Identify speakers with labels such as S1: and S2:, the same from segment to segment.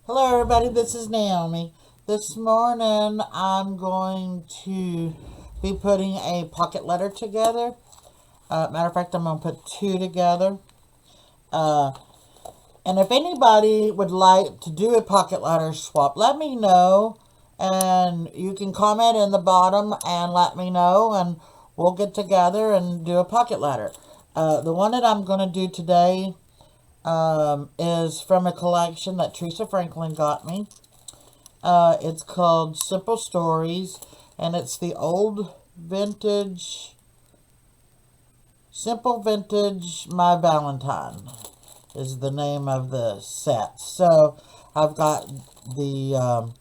S1: Hello everybody, this is Naomi. This morning I'm going to be putting a pocket letter together. Matter of fact, I'm going to put two together. Uh, and if anybody would like to do a pocket letter swap, let me know. And you can comment in the bottom and let me know, and we'll get together and do a pocket letter. The one that I'm going to do today is from a collection that Teresa Franklin got me. It's called Simple Stories, and it's the old vintage, Simple Vintage My Valentine is the name of the set. So I've got the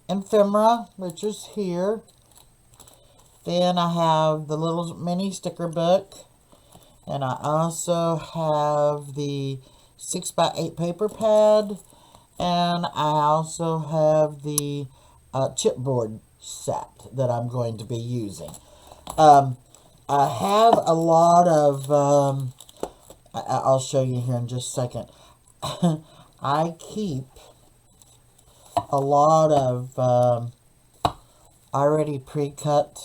S1: ephemera, which is here. Then I have the little mini sticker book, and I also have the 6x8 paper pad, and I also have the chipboard set that I'm going to be using. I have a lot of, I'll show you here in just a second. I keep a lot of already pre-cut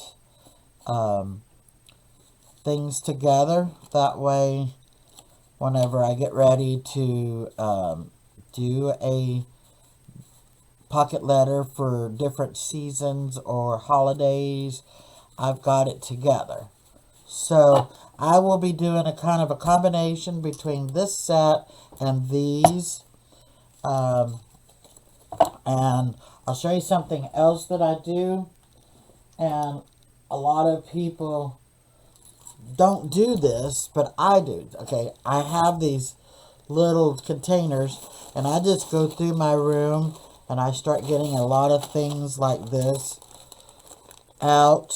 S1: things together. That way, whenever I get ready to do a pocket letter for different seasons or holidays, I've got it together. So I will be doing a kind of a combination between this set and these. And I'll show you something else that I do. And a lot of people don't do this, but I do. Okay, I have these little containers, and I just go through my room and I start getting a lot of things like this out,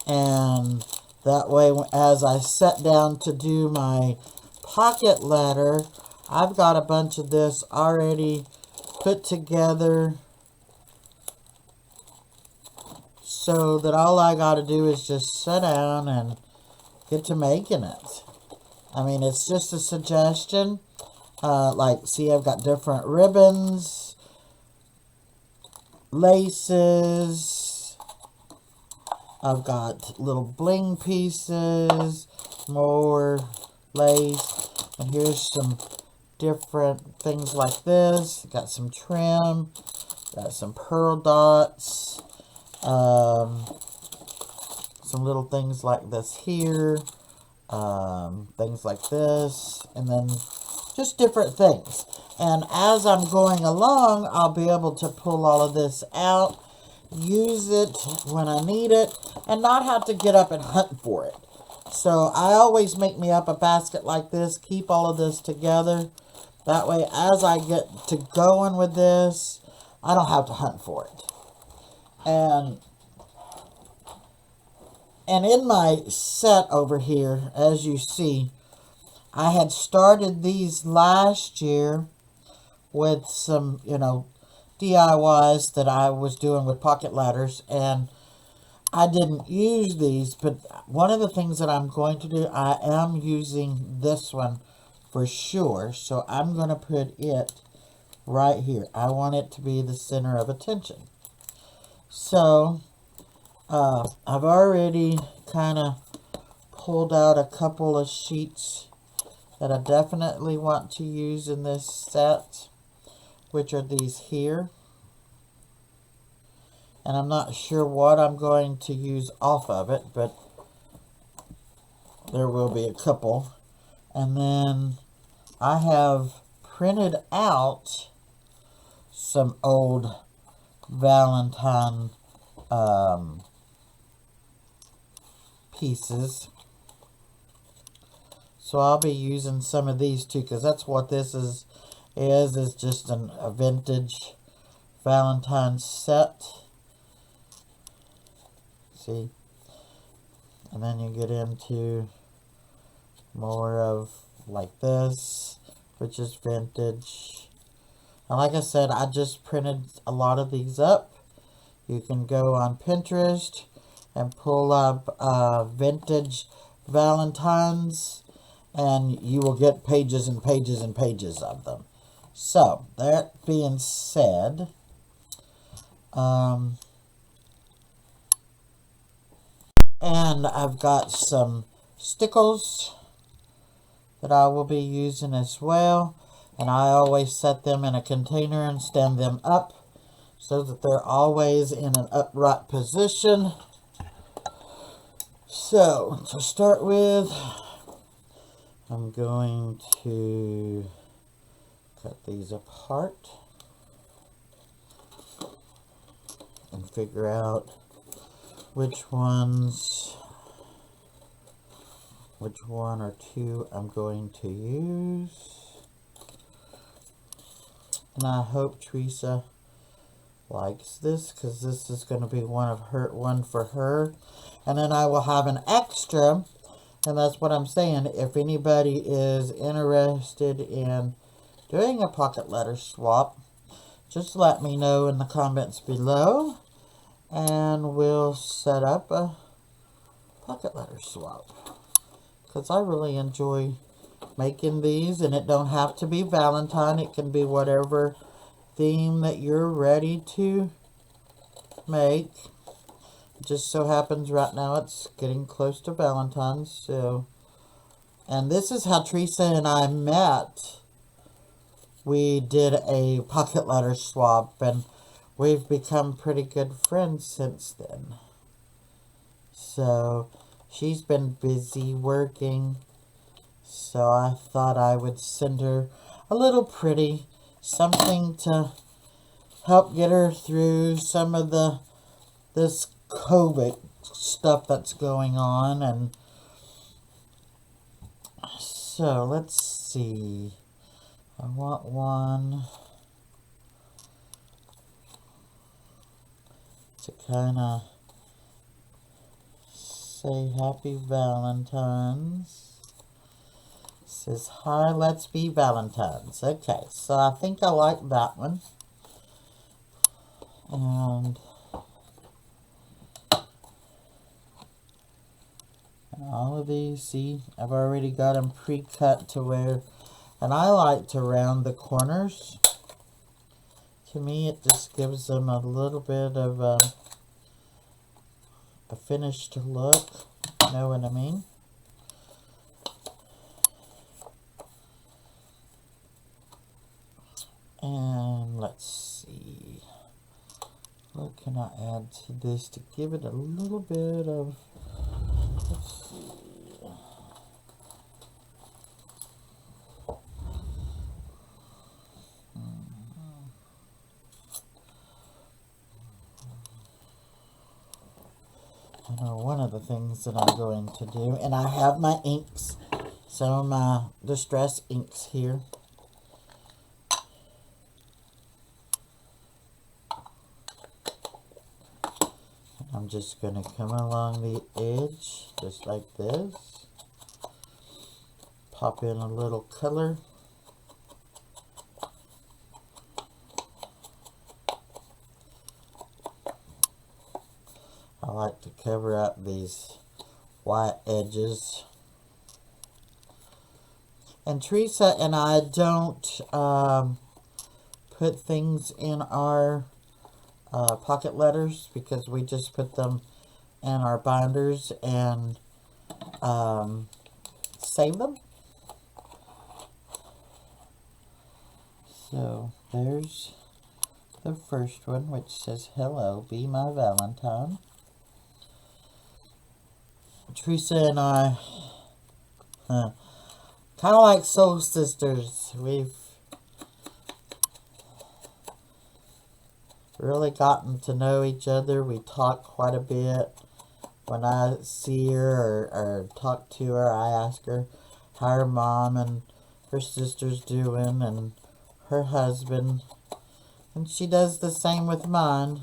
S1: and that way as I sit down to do my pocket letter, I've got a bunch of this already put together so that all I got to do is just sit down and get to making it. I mean, it's just a suggestion. Like, see, I've got different ribbons, laces. I've got little bling pieces, more lace. And here's some different things like this. Got some trim. Got some pearl dots. Some little things like this here. Things like this. And then just different things. And as I'm going along, I'll be able to pull all of this out, use it when I need it, and not have to get up and hunt for it. So I always make me up a basket like this, keep all of this together. That way, as I get to going with this, I don't have to hunt for it. And in my set over here, as you see, I had started these last year with some, DIYs that I was doing with pocket ladders, and I didn't use these, but one of the things that I'm going to do, I am using this one for sure, so I'm going to put it right here. I want it to be the center of attention. So, I've already kind of pulled out a couple of sheets that I definitely want to use in this set, which are these here. And I'm not sure what I'm going to use off of it, but there will be a couple. And then I have printed out some old Valentine pieces. So I'll be using some of these too, because that's what this is just a vintage Valentine set. See? And then you get into more of like this, which is vintage. And like I said, I just printed a lot of these up. You can go on Pinterest and pull up vintage Valentines, and you will get pages and pages and pages of them. So, that being said, and I've got some stickles that I will be using as well. And I always set them in a container and stand them up so that they're always in an upright position. So, to start with, I'm going to cut these apart and figure out which one or two I'm going to use. And I hope Teresa likes this, because this is going to be one for her. And then I will have an extra, and that's what I'm saying. If anybody is interested in doing a pocket letter swap, just let me know in the comments below, and we'll set up a pocket letter swap. Because I really enjoy making these, and it don't have to be Valentine. It can be whatever theme that you're ready to make. It just so happens right now it's getting close to Valentine's, so. And this is how Teresa and I met. We did a pocket letter swap, and we've become pretty good friends since then. So, she's been busy working, so I thought I would send her a little pretty something to help get her through some of this COVID stuff that's going on. And so, let's see. I want one to kind of say Happy Valentine's. It says, hi, let's be Valentine's. Okay, so I think I like that one. And all of these, see, I've already got them pre-cut to where, and I like to round the corners. To me, it just gives them a little bit of a finished look. You know what I mean? And let's see. What can I add to this to give it a little bit of, let's see. I know one of the things that I'm going to do, and I have my inks, some of my Distress inks here. I'm just going to come along the edge, just like this. Pop in a little color. I like to cover up these white edges. And Teresa and I don't put things in our pocket letters, because we just put them in our binders and save them. So there's the first one, which says, hello, be my Valentine. Teresa and I kind of like soul sisters. We've really gotten to know each other. We talk quite a bit. When I see her or talk to her, I ask her how her mom and her sister's doing, and her husband. And she does the same with mine.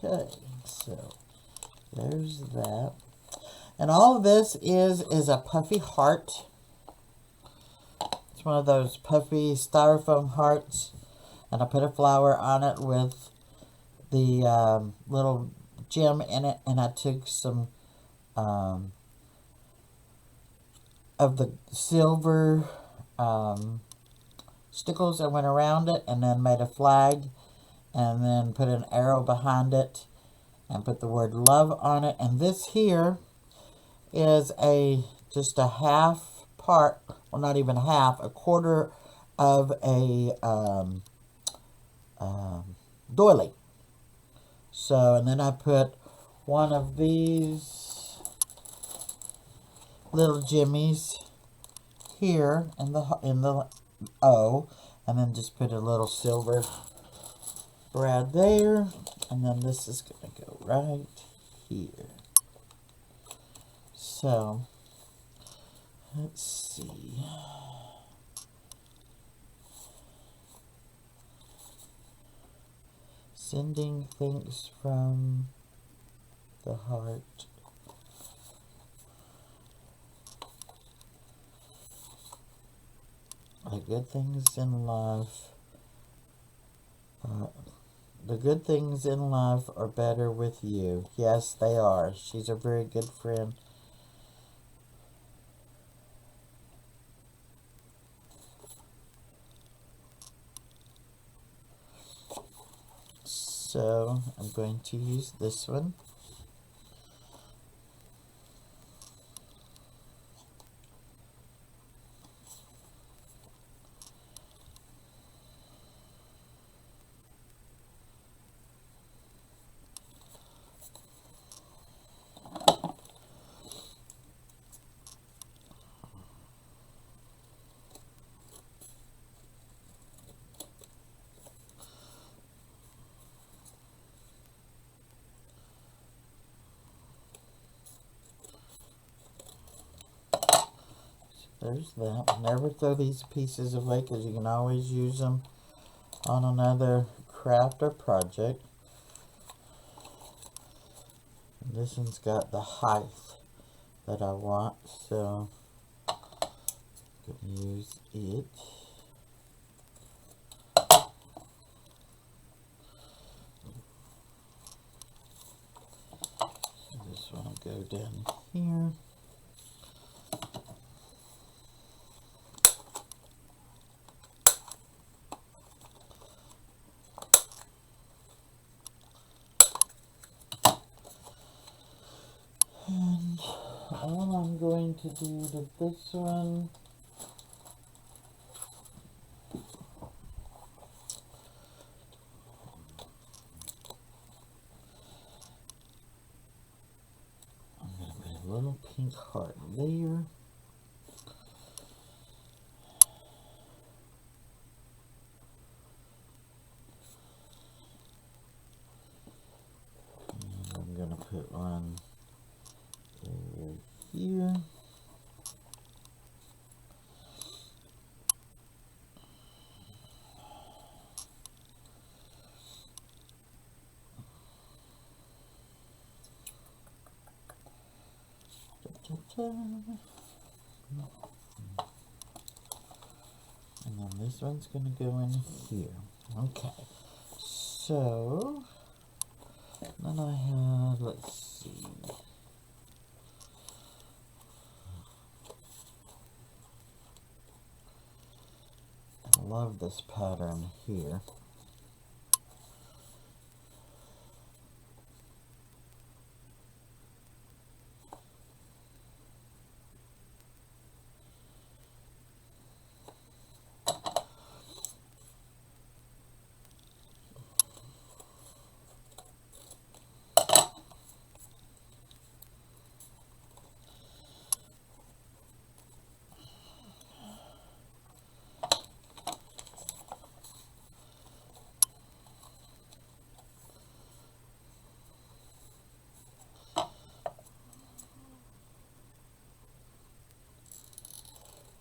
S1: Okay, so there's that. And all of this is a puffy heart. It's one of those puffy styrofoam hearts. And I put a flower on it with the little gem in it. And I took some of the silver stickles that went around it, and then made a flag, and then put an arrow behind it, and put the word love on it. And this here is just a half part, well, not even half, a quarter of a doily. So, and then I put one of these little jimmies here in the O, and then just put a little silver brad there, and then this is going to go right here. So, let's see. Sending things from the heart. The good things in life. The good things in life are better with you. Yes, they are. She's a very good friend. So, I'm going to use this one. There's that. Never throw these pieces away because you can always use them on another craft or project. And this one's got the height that I want, so I'm going to use it. This one will go down here. And all I'm going to do to this one, I'm going to put a little pink heart there. And I'm going to put one over here. And then this one's going to go in here. Okay. So, then I have, let's see. I love this pattern here.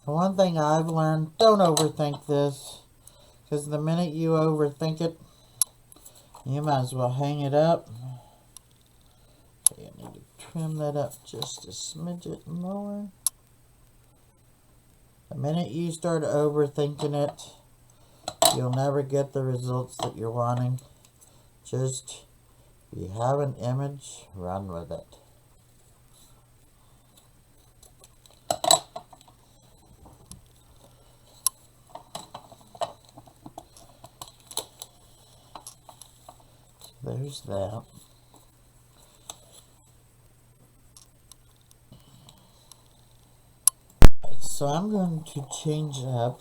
S1: One thing I've learned, don't overthink this, because the minute you overthink it, you might as well hang it up. Okay, I need to trim that up just a smidget more. The minute you start overthinking it, you'll never get the results that you're wanting. Just, if you have an image, run with it. there's that. So I'm going to change up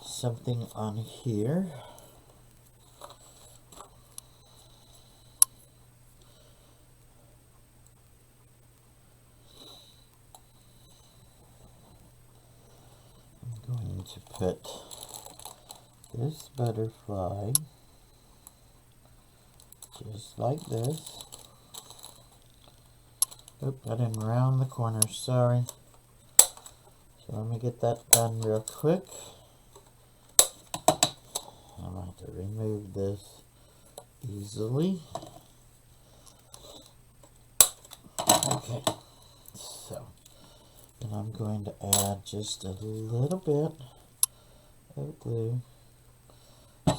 S1: something on here. I'm going to put this butterfly just like this. Oop, I didn't round the corner, sorry. So let me get that done real quick. I'm going to remove this easily. Okay, so then I'm going to add just a little bit of glue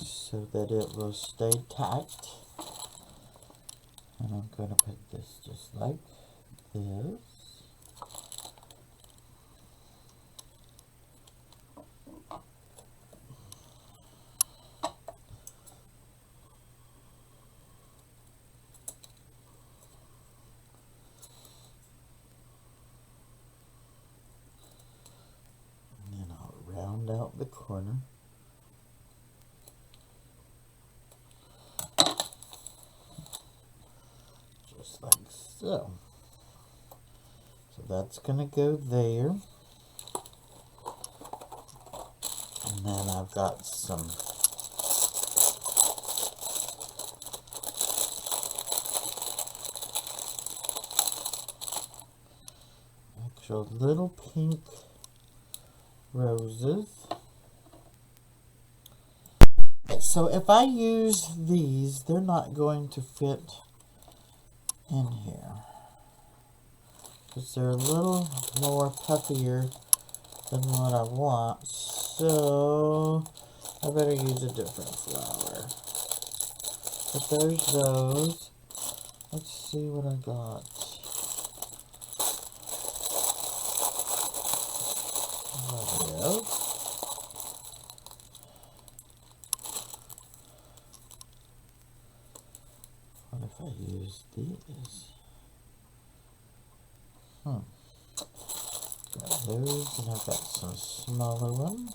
S1: so that it will stay tight. And I'm going to put this just like this. And then I'll round out the corner. Just like so. So that's going to go there. And then I've got some actual little pink roses. So if I use these, they're not going to fit in here because they're a little more puffier than what I want. So I better use a different flower. But there's those. Let's see what I got. There we go. What if I use these? Got those, and I've got some smaller ones.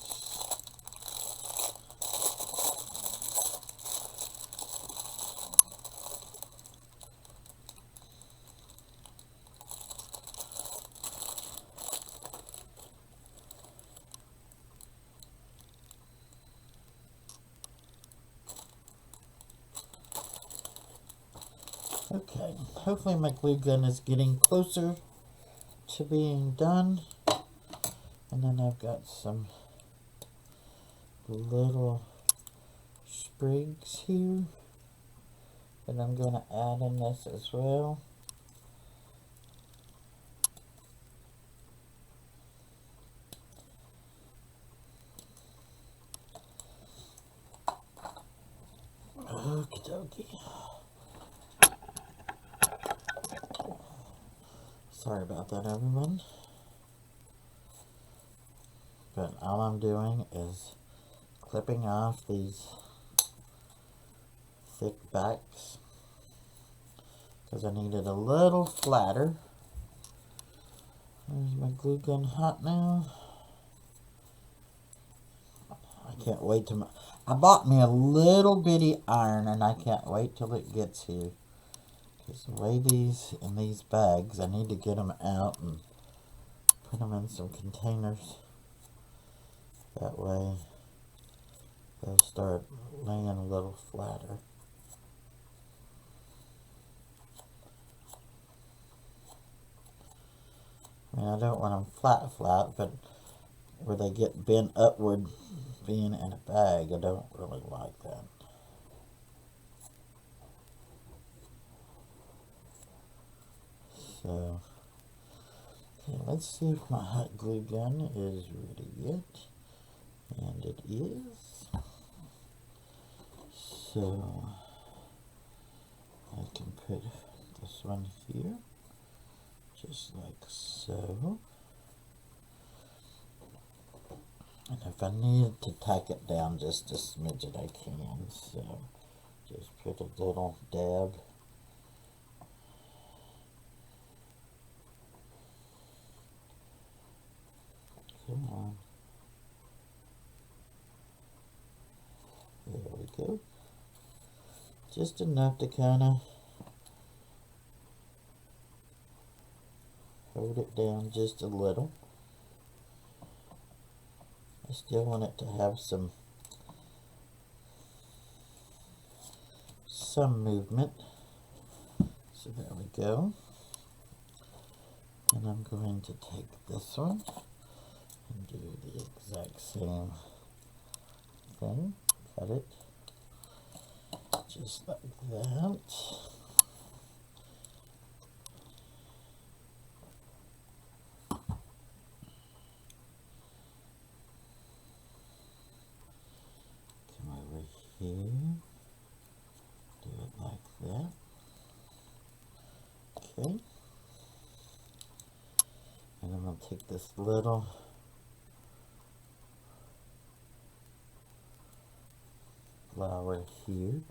S1: Okay, hopefully my glue gun is getting closer to being done. And then I've got some little sprigs here that I'm going to add in this as well. Okie dokie. Sorry about that, everyone. But all I'm doing is clipping off these thick backs because I need it a little flatter. There's my glue gun hot now. I can't wait to... I bought me a little bitty iron and I can't wait till it gets here. Because the way these in these bags, I need to get them out and put them in some containers. That way they'll start laying a little flatter. I mean, I don't want them flat, but where they get bent upward being in a bag, I don't really like that. So, okay, let's see if my hot glue gun is ready yet. And it is. So, I can put this one here, just like so. And if I need to tack it down just a smidget, I can. So, Just put a little dab. Come on. There we go. Just enough to kind of hold it down just a little. I still want it to have some movement. So there we go. And I'm going to take this one and do the exact same thing. Cut it just like that. Come over here. Do it like that. Okay. And I'm going to take this little flower here,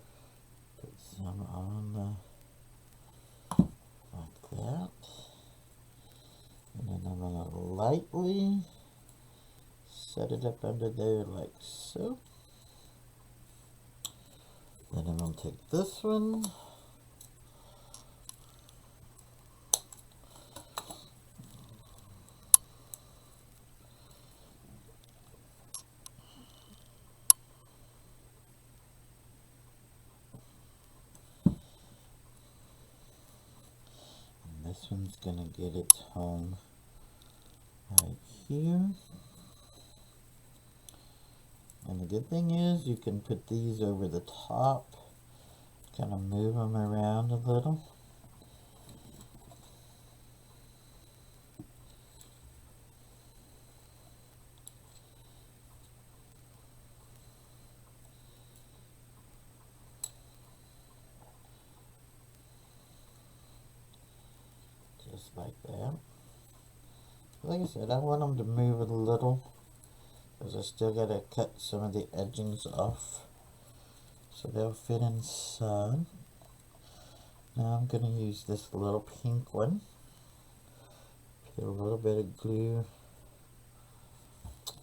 S1: put some on the, like that. And then I'm going to lightly set it up under there like so. Then I'm going to take this one. And this one's going to get its home right here. And the good thing is you can put these over the top, kind of move them around a little. Just like that. Like I said, I want them to move a little, because I still got to cut some of the edgings off so they'll fit inside. Now I'm going to use this little pink one. Put a little bit of glue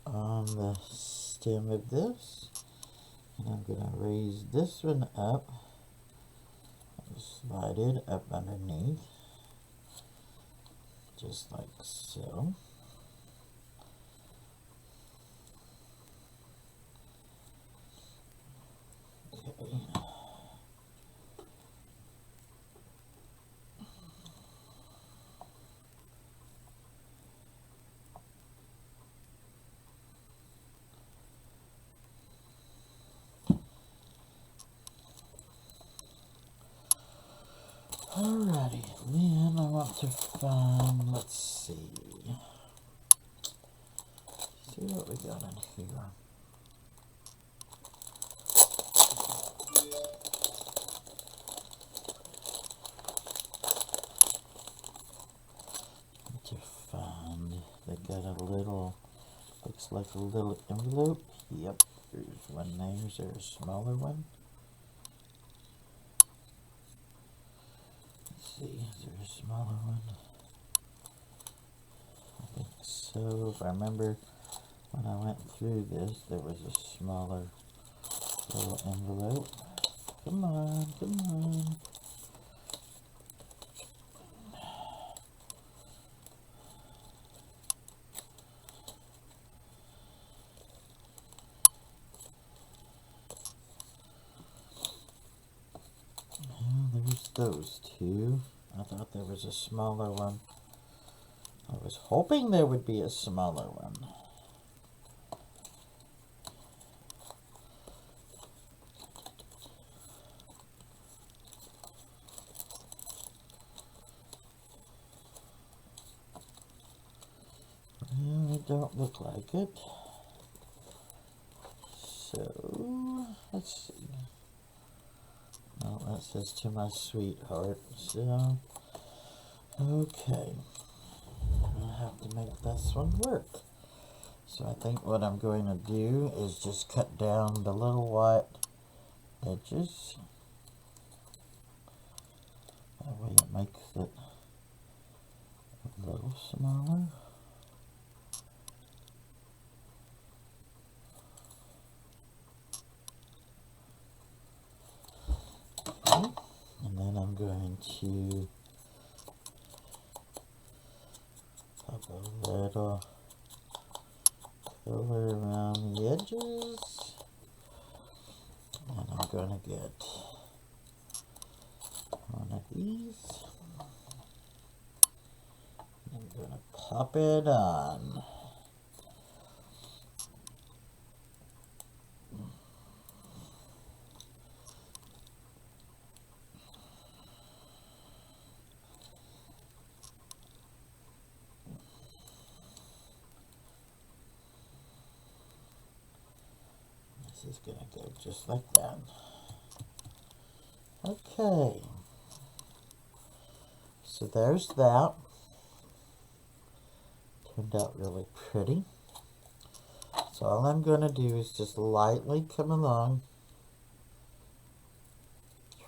S1: on the stem of this. And I'm going to raise this one up and slide it up underneath. Just like so. Okay. Alrighty, then I want to find, let's see what we got in here. To find, they got a little, looks like a little envelope. Yep, there's one there. Is there a smaller one? Let's see, is there a smaller one? I think so. If I remember when I went through this, there was a smaller little envelope. Come on, come on. There's those two. I thought there was a smaller one. I was hoping there would be a smaller one. It don't look like it. So, let's see. Oh, that says to my sweetheart. So, okay. I'll have to make this one work. So I think what I'm going to do is just cut down the little white edges makes it a little smaller. Okay. And then I'm going to pop a little color around the edges. And I'm going to get one of these. I'm going to pop it on. This is going to go just like that. Okay. So there's that. Turned out really pretty. So all I'm going to do is just lightly come along,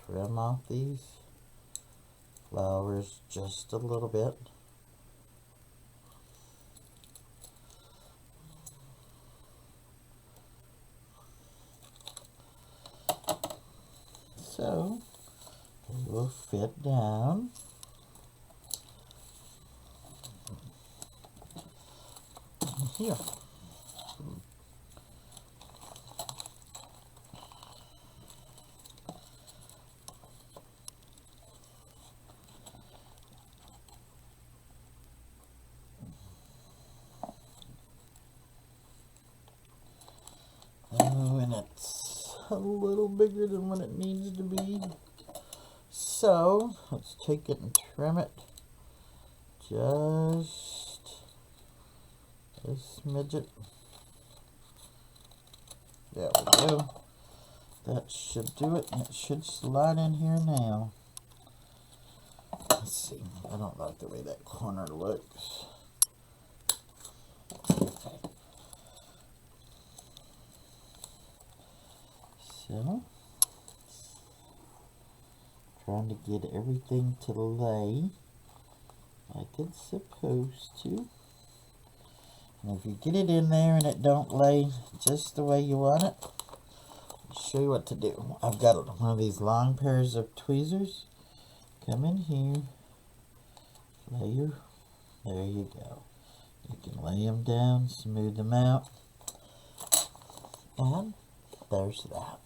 S1: trim off these flowers just a little bit. So they will fit down. Here. Oh, and it's a little bigger than what it needs to be. So let's take it and trim it just a smidget. There we go. That should do it, and it should slide in here now. Let's see. I don't like the way that corner looks. Okay. So, trying to get everything to lay like it's supposed to. And if you get it in there and it don't lay just the way you want it, I'll show you what to do. I've got one of these long pairs of tweezers. Come in here, there you go. You can lay them down, smooth them out, and there's that.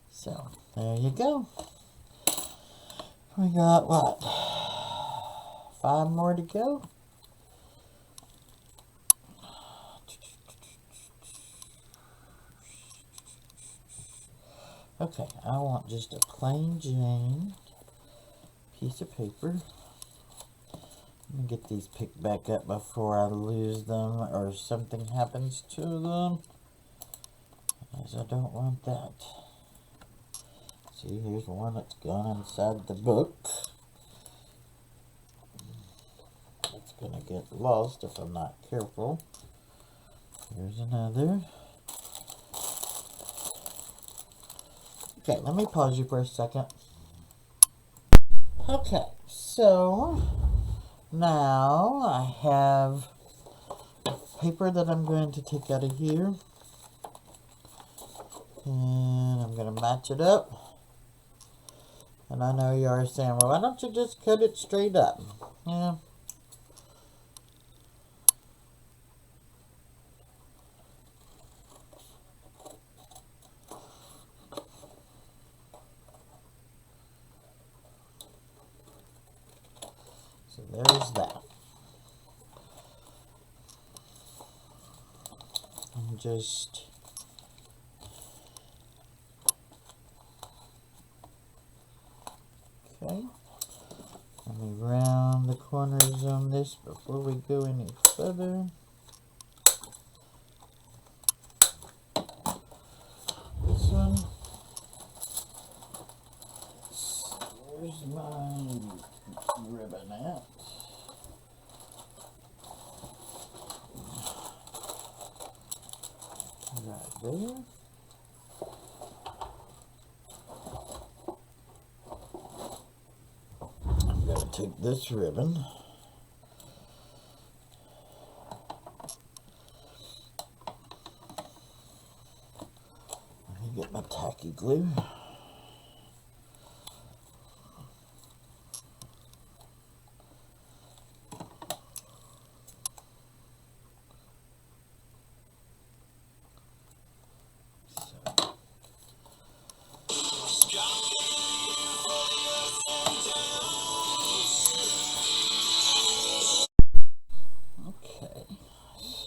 S1: So, there you go. We got, what, 5 more to go? Okay, I want just a plain Jane piece of paper. Let me get these picked back up before I lose them or something happens to them, as I don't want that. See, here's one that's gone inside the book. It's gonna get lost if I'm not careful. Here's another. Okay, let me pause you for a second. Okay, so now I have paper that I'm going to take out of here, and I'm going to match it up. And I know you are saying, well, why don't you just cut it straight up? Yeah. So there's that. And just okay. Let me round the corners on this before we go any further. This one. Where's my ribbon at? Right there. take this ribbon. Let me get my tacky glue.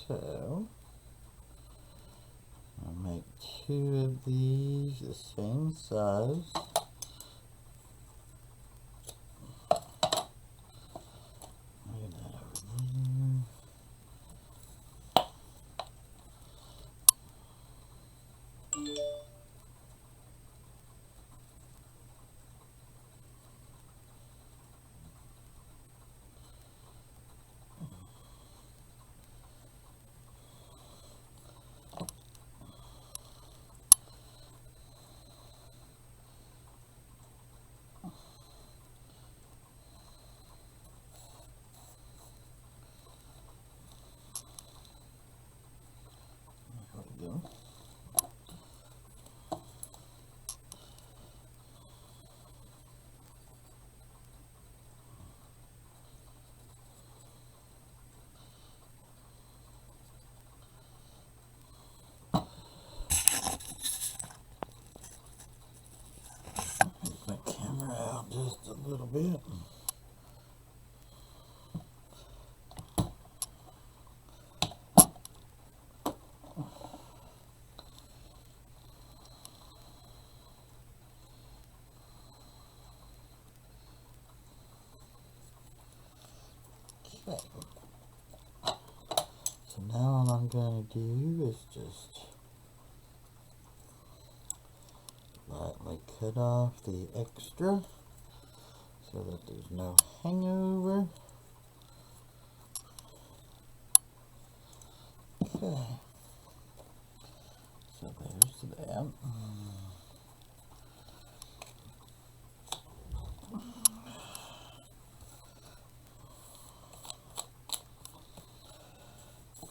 S1: So, I'll make 2 of these the same size. Lay that over there. There we go. Take my camera out just a little bit. Okay. So now all I'm going to do is just lightly cut off the extra so that there's no hangover. Okay. So there's that.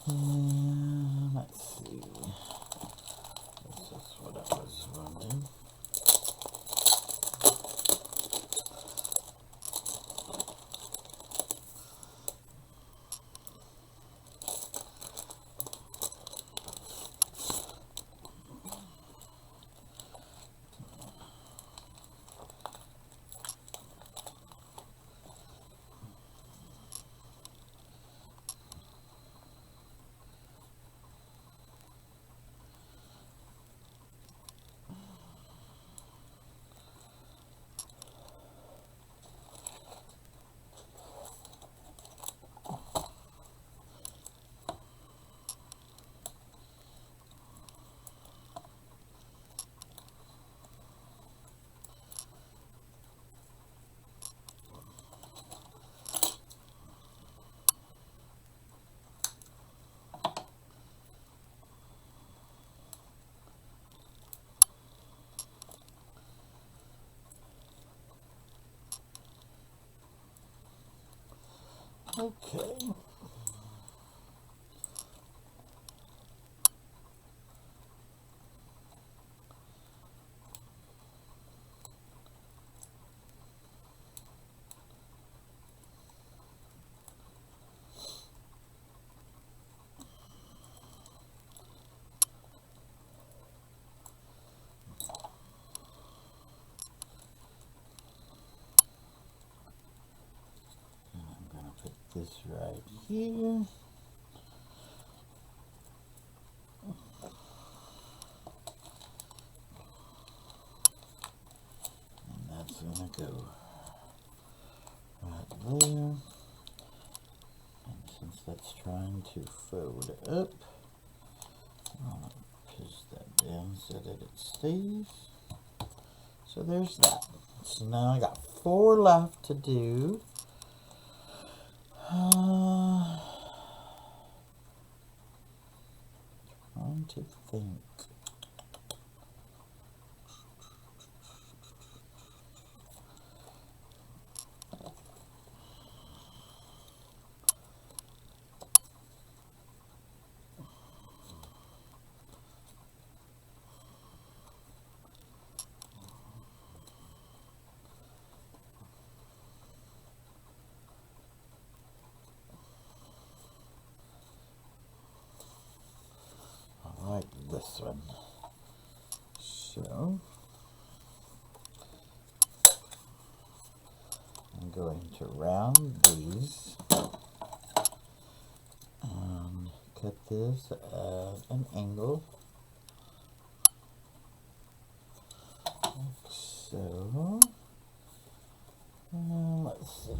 S1: And let's see. This is what I was wondering. Okay. This right here. And that's gonna go right there. And since that's trying to fold up, I'll push that down so that it stays. So there's that. So now I got 4 left to do. Trying to think. this one. So I'm going to round these and cut this at an angle. Like so. Let's see.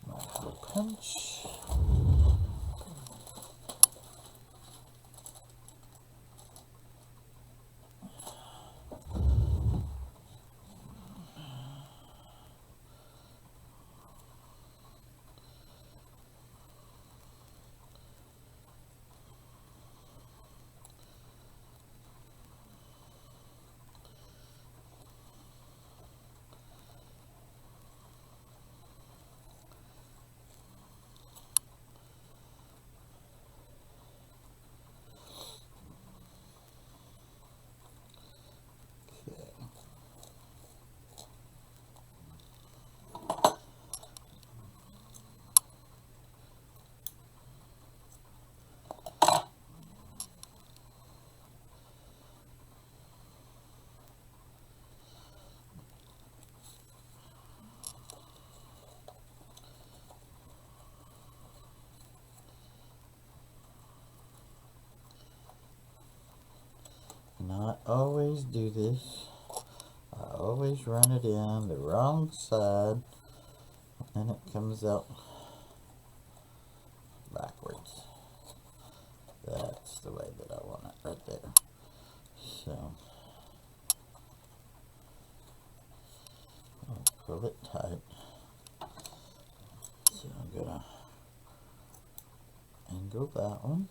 S1: Small punch. And I always do this. I always run it in the wrong side and it comes out backwards. That's the way that I want it right there. So I'll pull it tight. So I'm gonna angle that one.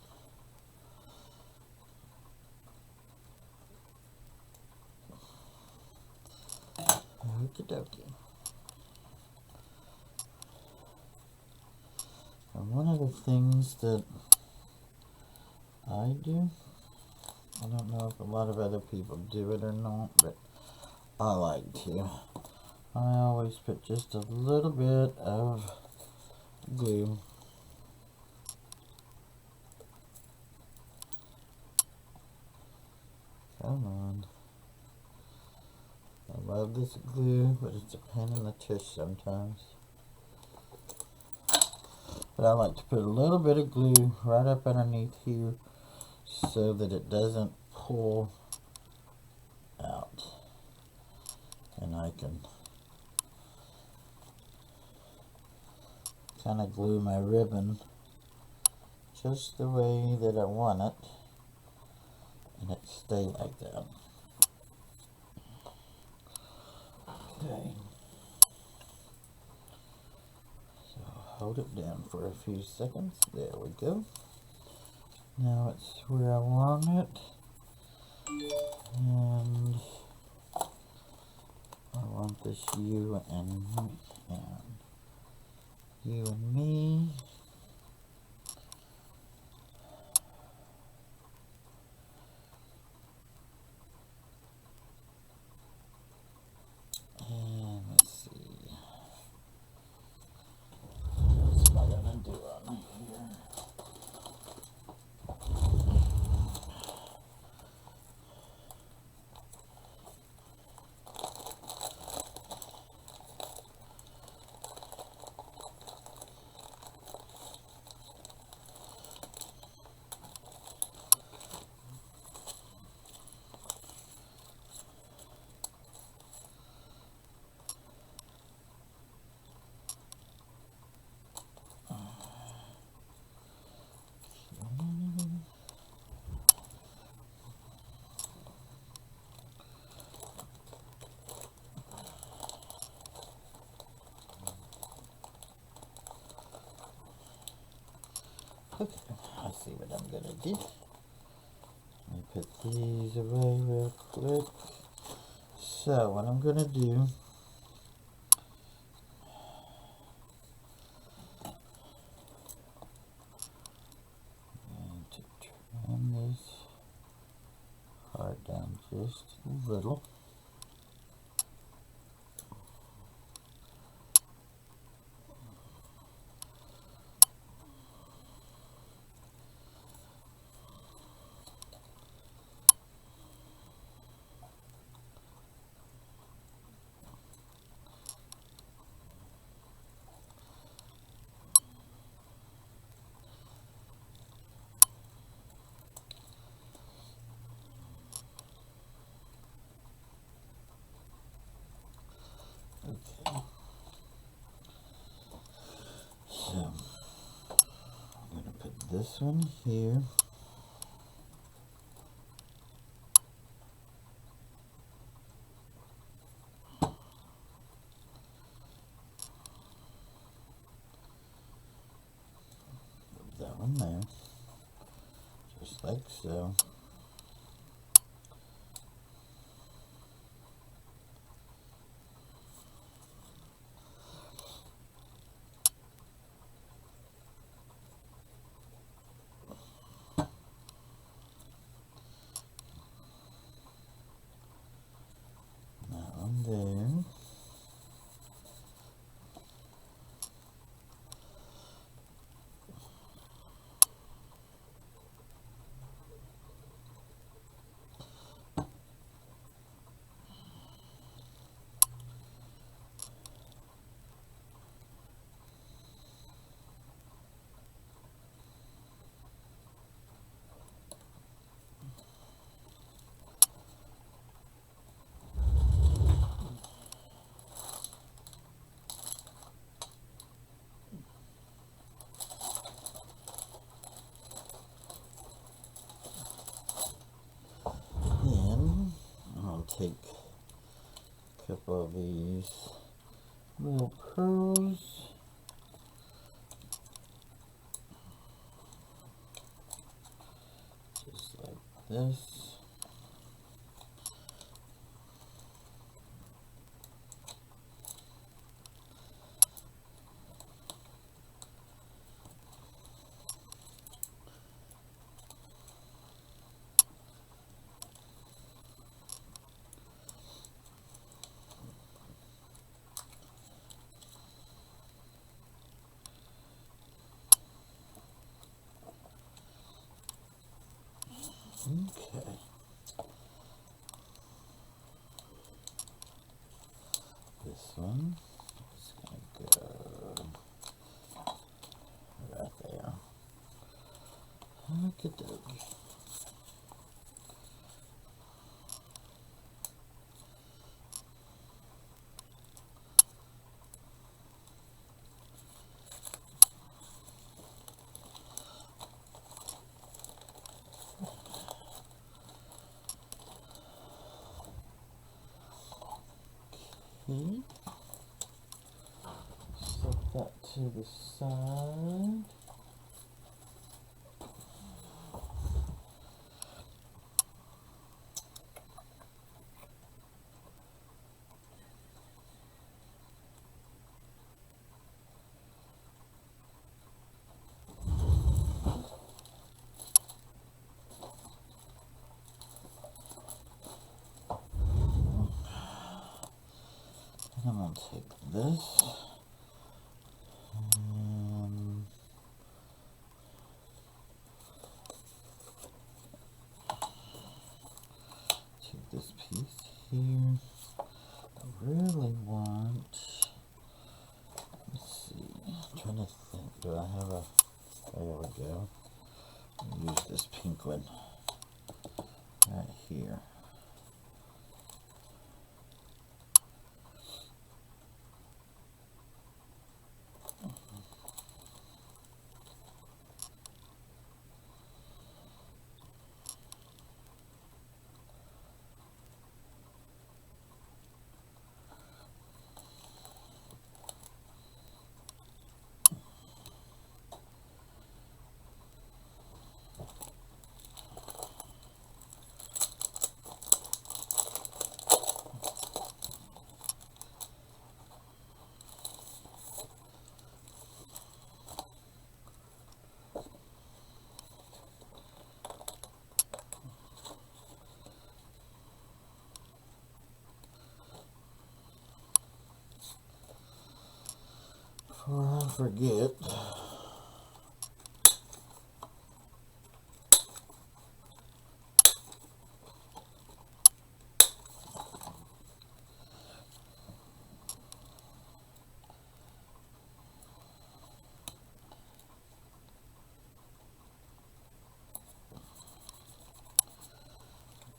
S1: Okie dokie. And one of the things that I do, I don't know if a lot of other people do it or not, but I like to. I always put just a little bit of glue come on. I love this glue, but it's a pain in the tush sometimes. But I like to put a little bit of glue right up underneath here so that it doesn't pull out. And I can kind of glue my ribbon just the way that I want it, and it stay like that. Okay. So hold it down for a few seconds. There we go. Now it's where I want it, and I want this you and you and me. And let's see. What's am I gonna do on here? Okay, I see what I'm gonna do. Let me put these away real quick. So what I'm gonna do, to trim this part down just a little. this one here. Put that one there, just like so. There. Then I'll take a couple of these little pearls. Just like this. Okay. This one is going to go right there. Okie dokie. Okay. Set that to the side. I'm going to take this and take this piece here. I really want, let's see, I'm trying to think, do I have a, there we go. I'll use this pink one right here. Before I forget,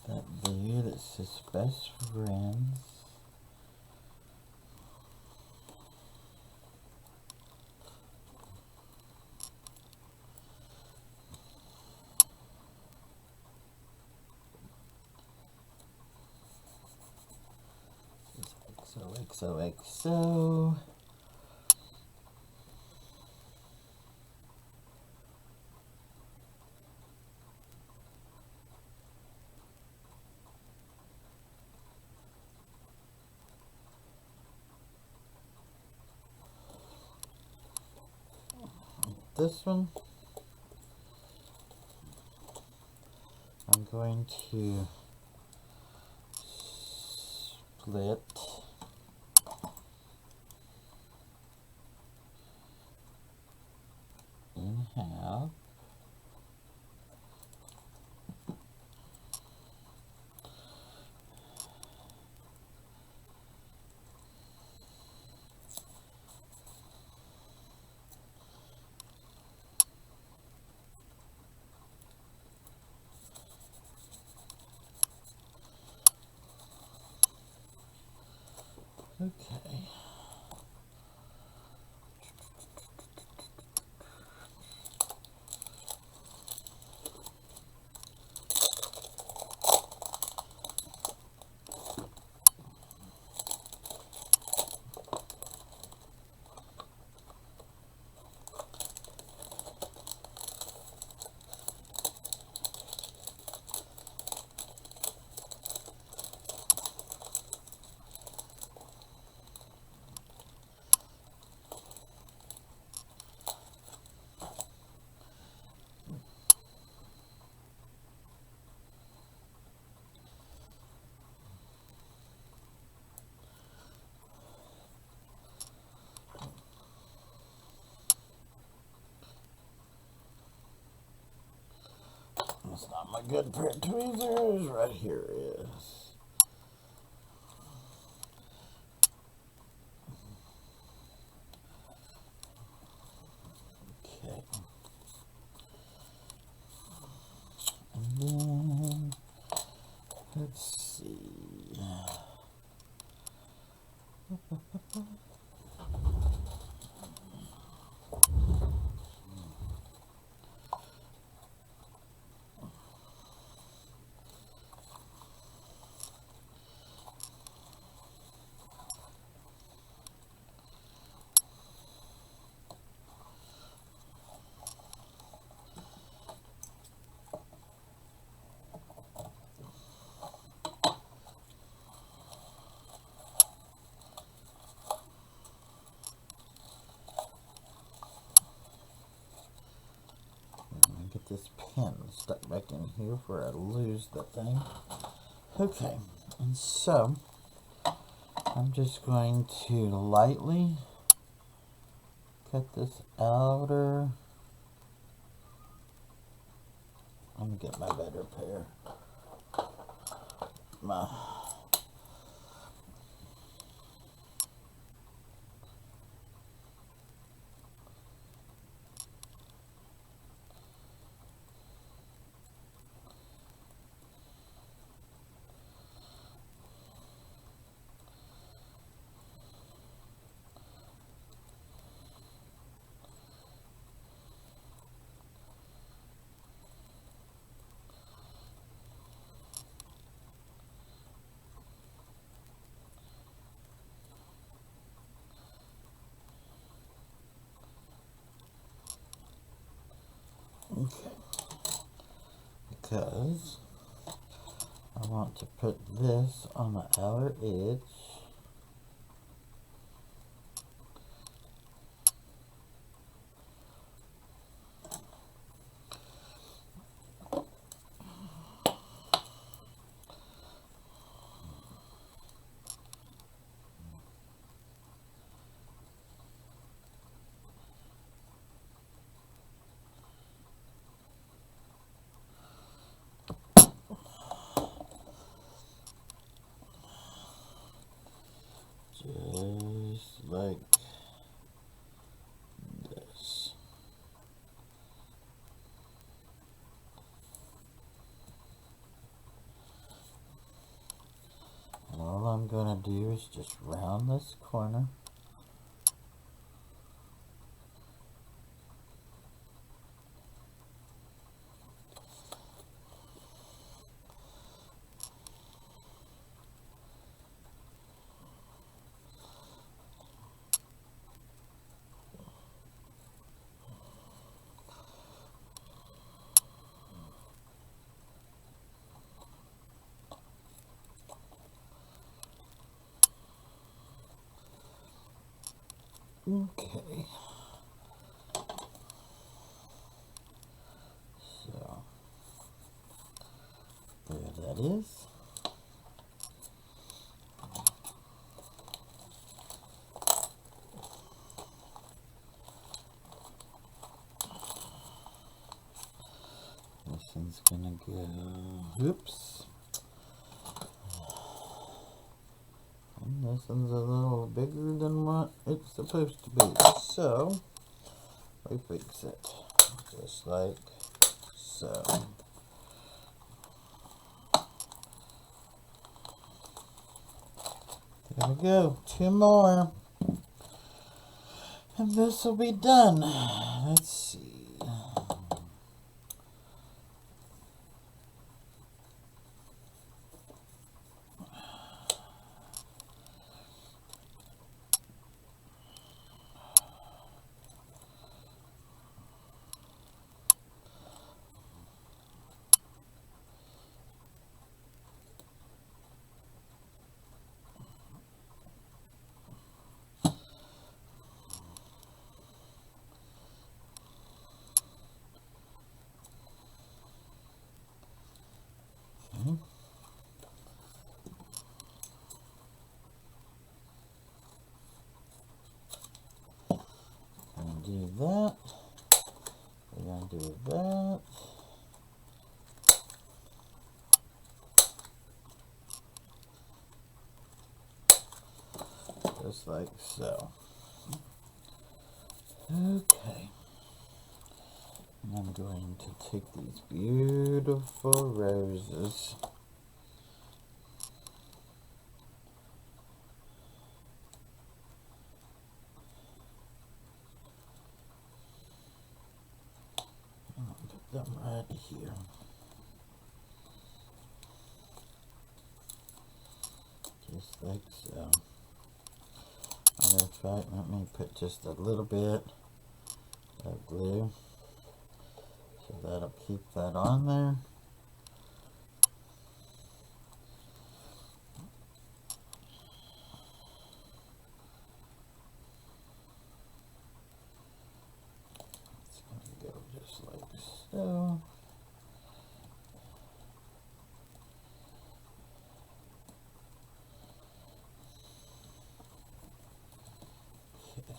S1: that there that says best friends. XOXO. This one, I'm going to split in half. Okay. That's not my good pair of tweezers. Right here is. Okay. And then, let's see. Get this pin stuck back in here before I lose the thing. Okay, and so I'm just going to lightly cut this outer. Let me get my better pair. Okay, because I want to put this on the outer edge. Just like this. And all I'm going to do is just round this corner. Okay. So, there that is. This one's gonna go, oops. And this one's a little bigger than what it's supposed to be. So, we fix it. Just like so. There we go. 2 more. And this will be done. Let's see. Gonna do that. We're gonna do that. Just like so. Okay. And I'm going to take these beautiful roses. I'll put them right here. Just like so. Matter of fact, let me put just a little bit of glue. So that'll keep that on there. It's going to go just like so. Okay.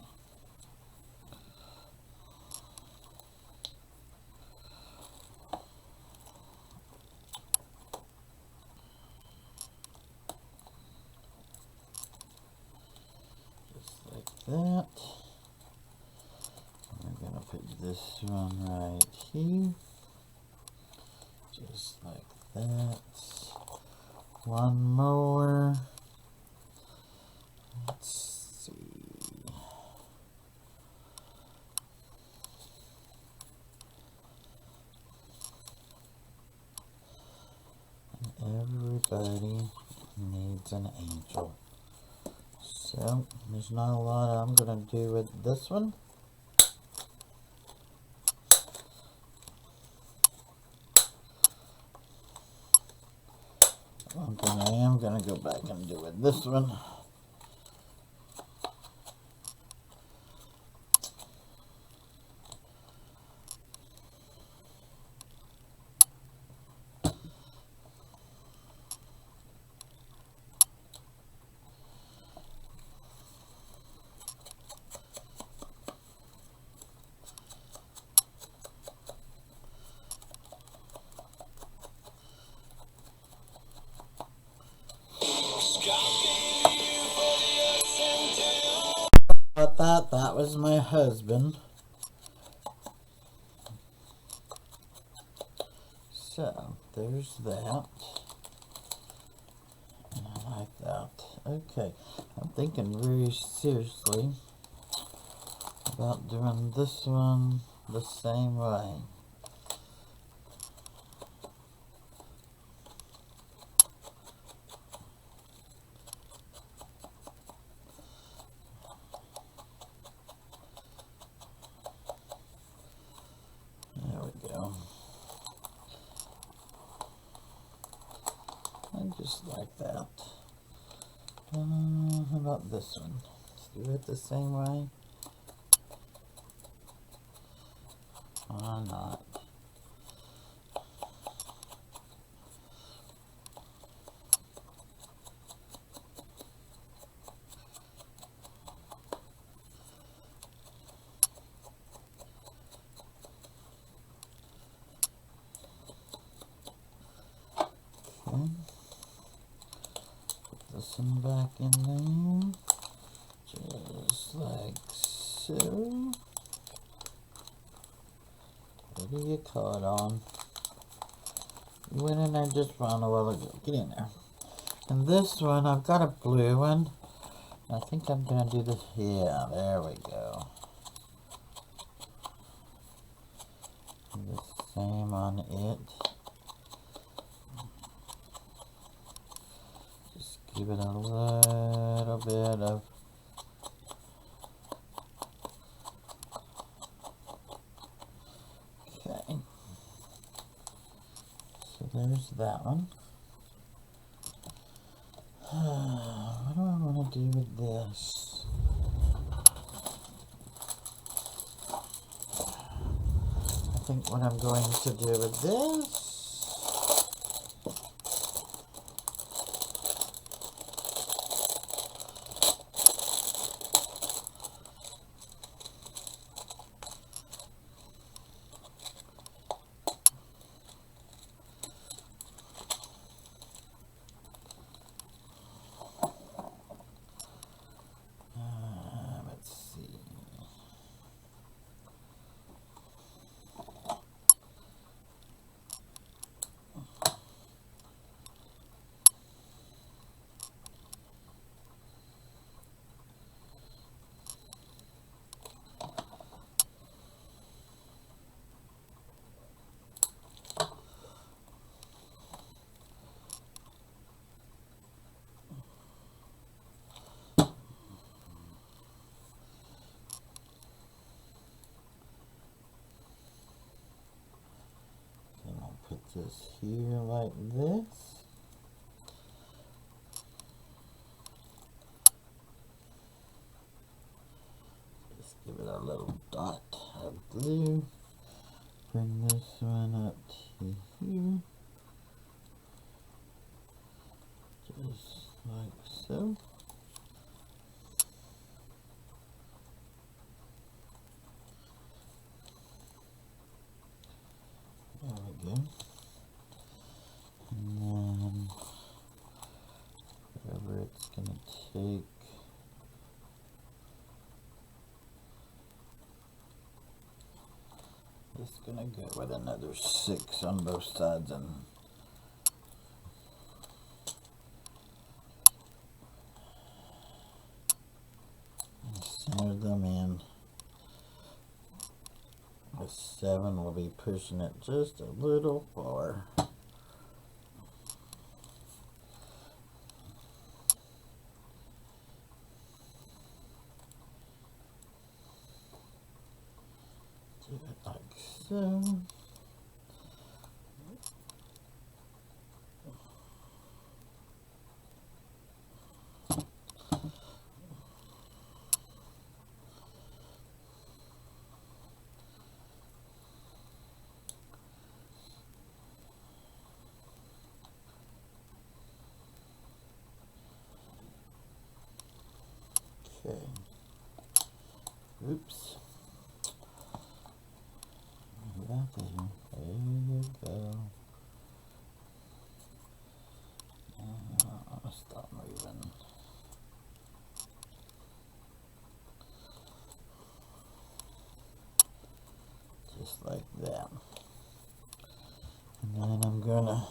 S1: Just like that. We're going to put this one right here. Just like that. One more. Let's see. Everybody needs an angel. So, there's not a lot I'm going to do with this one. One thing I am going to go back and do with this one. I thought that was my husband. So, there's that. And I like that. Okay, I'm thinking very seriously about doing this one the same way. There we go. And just like that. How about this one? Let's do it the same way. why not? Okay. Put this one back in there. Just like so. What do you call it on? You went in there just fine a while ago. Get in there. And this one, I've got a blue one. I think I'm going to do this. Yeah, there we go. The same on it. Just give it a little bit of okay. So there's that one. What do I want to do with this? I think what I'm going to do with this let's see. Put this here like this. Just give it a little dot of blue. Bring this one up to here. Just like so. There we go. And then whatever it's going to take, it's going to go with another 6 on both sides and center them in. The 7 will be pushing it just a little far. Do it like so. Okay. Oops. There you go. Stop moving. Just like that. And then I'm gonna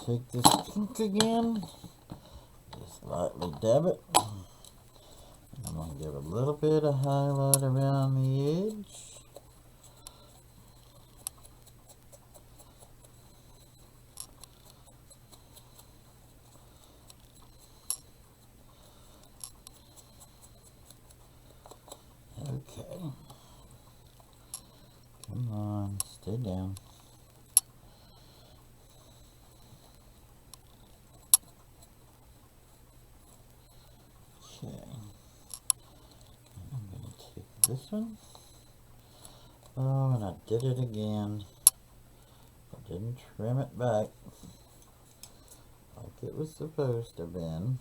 S1: take this pink again, just lightly dab it. And I'm gonna give a little bit of highlight around the edge. Okay. Come on, stay down. Okay. I'm going to take this one. Oh, and I did it again. I didn't trim it back like it was supposed to have been.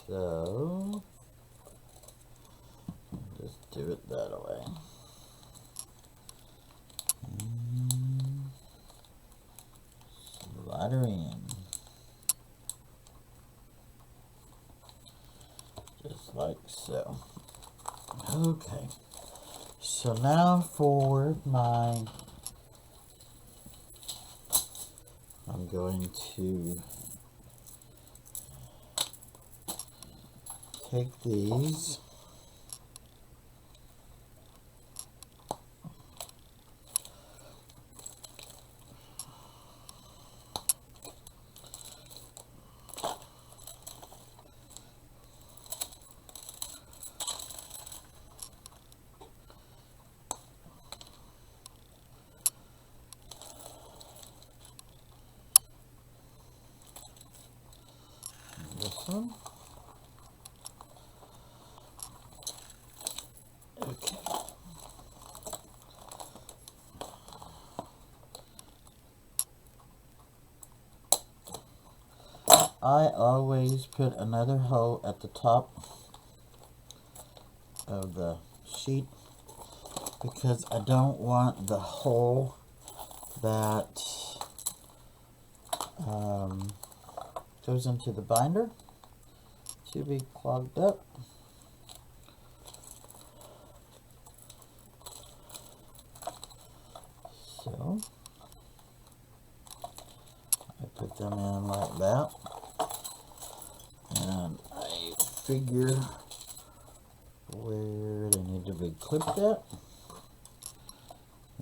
S1: So, just do it that way. And slide her in. Just like so. Okay. So now for my, I'm going to take these this one. Okay. I always put another hole at the top of the sheet because I don't want the hole that goes into the binder to be clogged up. So I put them in like that, and I figure where they need to be clipped at,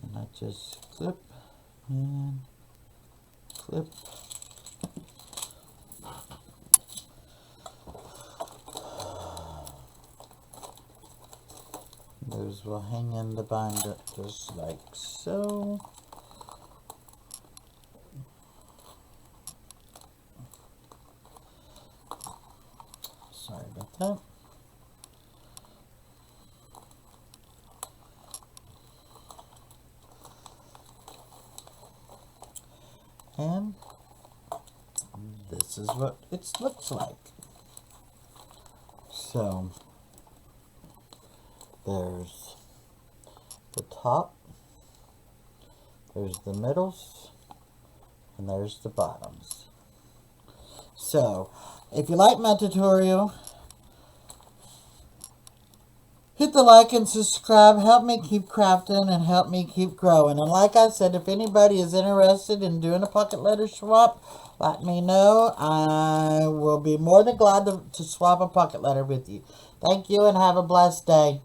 S1: and I just clip and clip. Those will hang in the binder just like so. Sorry about that. And this is what it looks like. So there's the top, there's the middles, and there's the bottoms. So if you like my tutorial, hit the like and subscribe. Help me keep crafting and help me keep growing. And like I said, if anybody is interested in doing a pocket letter swap, let me know. I will be more than glad to swap a pocket letter with you. Thank you and have a blessed day.